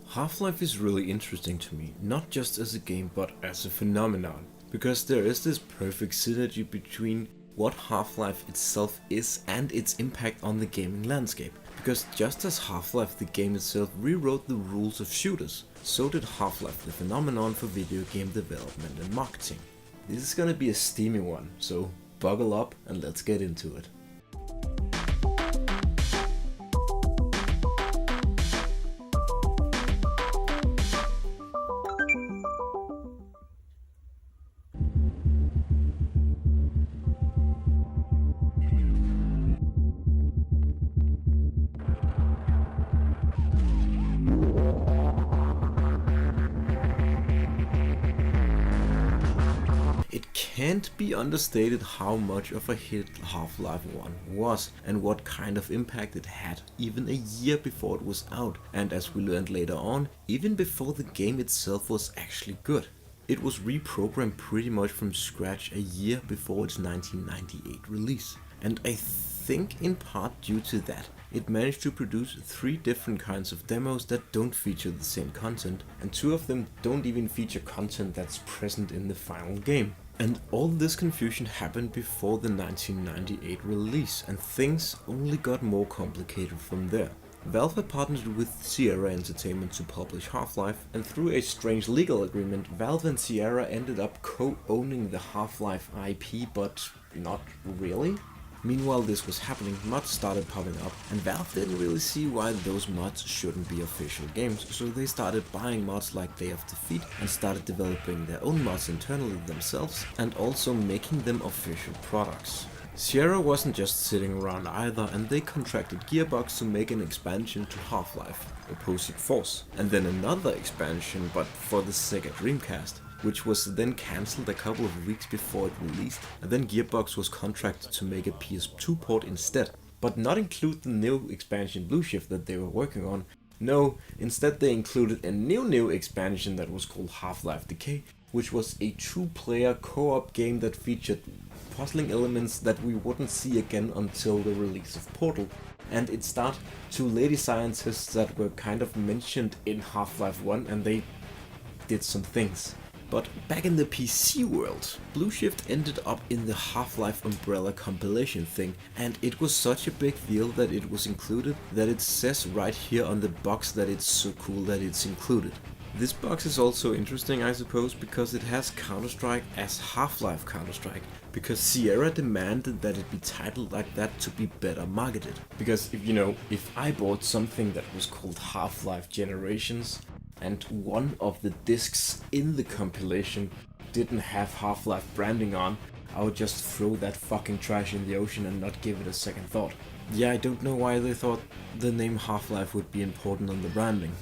Half-Life is really interesting to me, not just as a game but as a phenomenon, because there is this perfect synergy between what Half-Life itself is and its impact on the gaming landscape. Because just as Half-Life the game itself rewrote the rules of shooters, so did Half-Life the phenomenon for video game development and marketing. This is gonna be a steamy one, so buckle up and let's get into it. Can't be understated how much of a hit Half-Life 1 was and what kind of impact it had even a year before it was out, and as we learned later on, even before the game itself was actually good. It was reprogrammed pretty much from scratch a year before its 1998 release, and I think in part due to that, it managed to produce 3 different kinds of demos that don't feature the same content, and 2 of them don't even feature content that's present in the final game. And all this confusion happened before the 1998 release, and things only got more complicated from there. Valve had partnered with Sierra Entertainment to publish Half-Life, and through a strange legal agreement, Valve and Sierra ended up co-owning the Half-Life IP, but not really. Meanwhile this was happening, mods started popping up, and Valve didn't really see why those mods shouldn't be official games, so they started buying mods like Day of Defeat and started developing their own mods internally themselves, and also making them official products. Sierra wasn't just sitting around either, and they contracted Gearbox to make an expansion to Half-Life, Opposing Force, and then another expansion but for the Sega Dreamcast, which was then cancelled a couple of weeks before it released, and then Gearbox was contracted to make a PS2 port instead, but not include the new expansion Blue Shift that they were working on. No, instead they included a new expansion that was called Half-Life Decay, which was a 2-player co-op game that featured puzzling elements that we wouldn't see again until the release of Portal, and it starred 2 lady scientists that were kind of mentioned in Half-Life 1, and they did some things. But back in the PC world, Blue Shift ended up in the Half-Life Umbrella compilation thing, and it was such a big deal that it was included that it says right here on the box that it's so cool that it's included. This box is also interesting, I suppose, because it has Counter-Strike as Half-Life Counter-Strike, because Sierra demanded that it be titled like that to be better marketed. Because if I bought something that was called Half-Life Generations, and one of the discs in the compilation didn't have Half-Life branding on, I would just throw that fucking trash in the ocean and not give it a second thought. Yeah, I don't know why they thought the name Half-Life would be important on the branding.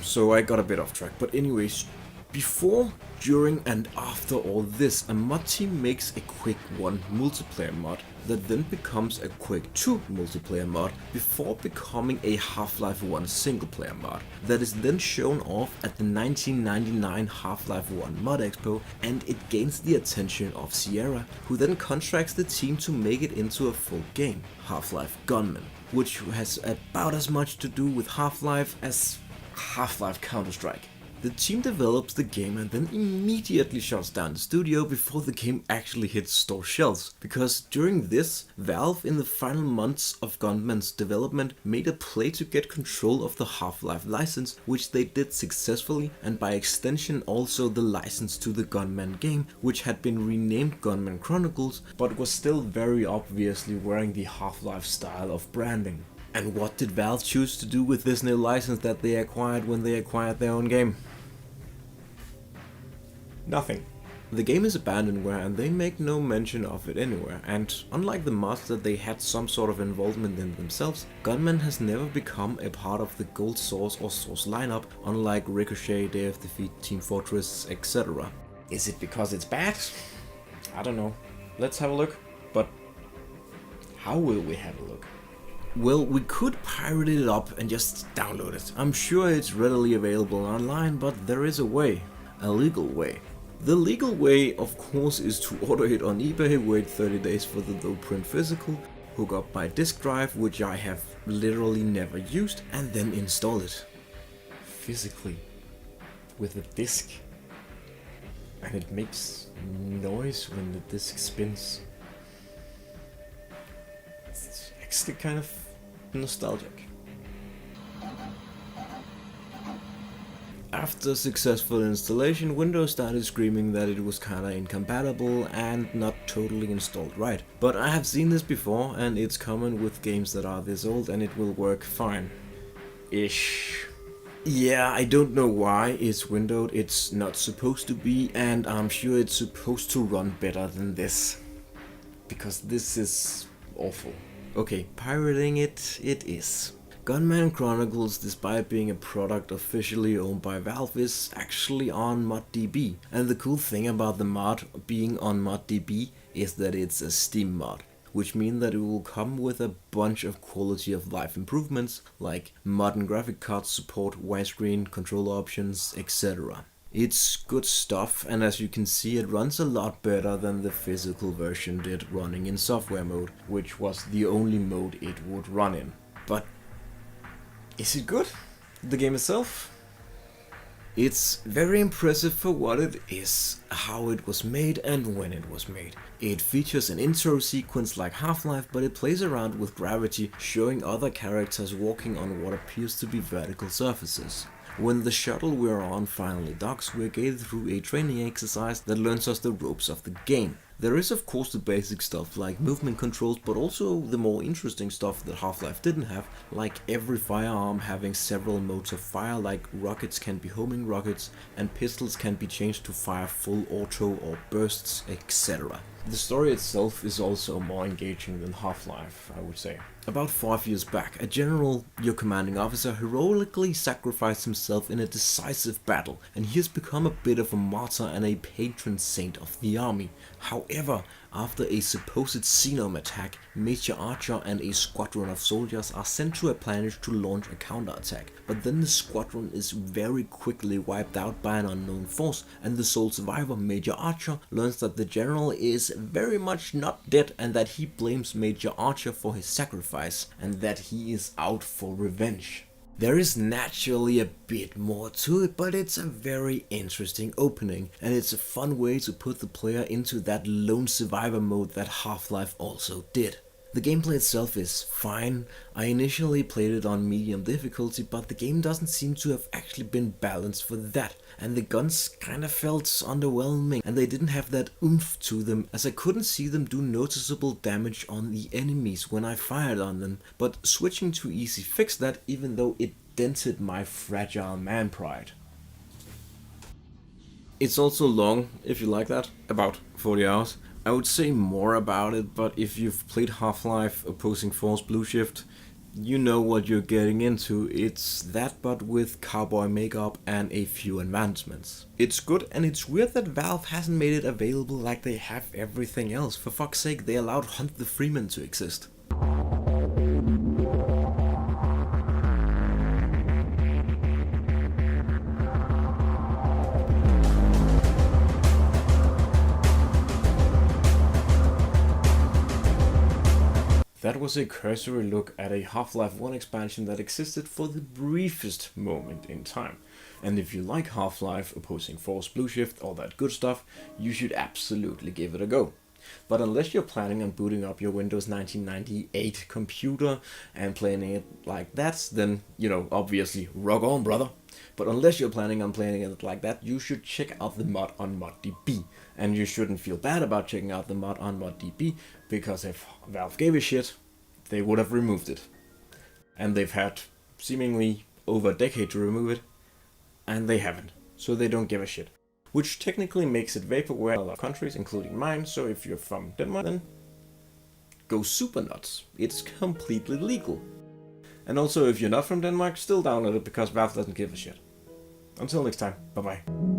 So I got a bit off track, but anyways, before, during and after all this, a mod team makes a Quake 1 multiplayer mod that then becomes a Quake 2 multiplayer mod before becoming a Half-Life 1 single player mod that is then shown off at the 1999 Half-Life 1 Mod Expo, and it gains the attention of Sierra, who then contracts the team to make it into a full game, Half-Life Gunman, which has about as much to do with Half-Life as Half-Life Counter-Strike. The team develops the game and then immediately shuts down the studio before the game actually hits store shelves, because during this, Valve in the final months of Gunman's development made a play to get control of the Half-Life license, which they did successfully, and by extension also the license to the Gunman game, which had been renamed Gunman Chronicles, but was still very obviously wearing the Half-Life style of branding. And what did Valve choose to do with this new license that they acquired when they acquired their own game? Nothing. The game is abandonware and they make no mention of it anywhere, and unlike the mods that they had some sort of involvement in themselves, Gunman has never become a part of the Gold Source or Source lineup, unlike Ricochet, Day of Defeat, Team Fortress, etc. Is it because it's bad? I don't know. Let's have a look. But how will we have a look? Well, we could pirate it up and just download it. I'm sure it's readily available online, but there is a way. A legal way. The legal way, of course, is to order it on eBay, wait 30 days for the low print physical, hook up my disk drive, which I have literally never used, and then install it. Physically. With a disk. And it makes noise when the disk spins. It's actually kind of nostalgic. After successful installation, Windows started screaming that it was kinda incompatible and not totally installed right. But I have seen this before, and it's common with games that are this old, and it will work fine. Ish. Yeah, I don't know why it's windowed, it's not supposed to be, and I'm sure it's supposed to run better than this. Because this is awful. Okay, pirating it is. Gunman Chronicles, despite being a product officially owned by Valve, is actually on ModDB. And the cool thing about the mod being on ModDB is that it's a Steam mod, which means that it will come with a bunch of quality of life improvements, like modern graphic card support, widescreen, controller options, etc. It's good stuff, and as you can see, it runs a lot better than the physical version did running in software mode, which was the only mode it would run in. But is it good? The game itself? It's very impressive for what it is, how it was made and when it was made. It features an intro sequence like Half-Life, but it plays around with gravity, showing other characters walking on what appears to be vertical surfaces. When the shuttle we're on finally docks, we're guided through a training exercise that learns us the ropes of the game. There is of course the basic stuff like movement controls, but also the more interesting stuff that Half-Life didn't have, like every firearm having several modes of fire, like rockets can be homing rockets and pistols can be changed to fire full auto or bursts, etc. The story itself is also more engaging than Half-Life, I would say. About 5 years back, a general, your commanding officer, heroically sacrificed himself in a decisive battle, and he has become a bit of a martyr and a patron saint of the army. However, after a supposed Xenom attack, Major Archer and a squadron of soldiers are sent to a planet to launch a counterattack, but then the squadron is very quickly wiped out by an unknown force, and the sole survivor, Major Archer, learns that the general is very much not dead and that he blames Major Archer for his sacrifice, and that he is out for revenge. There is naturally a bit more to it, but it's a very interesting opening, and it's a fun way to put the player into that lone survivor mode that Half-Life also did. The gameplay itself is fine. I initially played it on medium difficulty, but the game doesn't seem to have actually been balanced for that, and the guns kinda felt underwhelming, and they didn't have that oomph to them, as I couldn't see them do noticeable damage on the enemies when I fired on them, but switching to easy fixed that, even though it dented my fragile man pride. It's also long, if you like that, about 40 hours. I would say more about it, but if you've played Half-Life Opposing Force Blue Shift, you know what you're getting into. It's that, but with cowboy makeup and a few advancements. It's good, and it's weird that Valve hasn't made it available like they have everything else. For fuck's sake, they allowed Hunt the Freeman to exist. That was a cursory look at a Half-Life 1 expansion that existed for the briefest moment in time. And if you like Half-Life, Opposing Force, Blue Shift, all that good stuff, you should absolutely give it a go. But unless you're planning on booting up your Windows 1998 computer and playing it like that, then, obviously, rock on, brother. But unless you're planning on playing it like that, you should check out the mod on ModDB. And you shouldn't feel bad about checking out the mod on ModDB, because if Valve gave a shit, they would have removed it. And they've had seemingly over a decade to remove it, and they haven't. So they don't give a shit. Which technically makes it vaporware in a lot of countries, including mine, so if you're from Denmark, then go super nuts. It's completely legal. And also, if you're not from Denmark, still download it because Valve doesn't give a shit. Until next time, bye bye.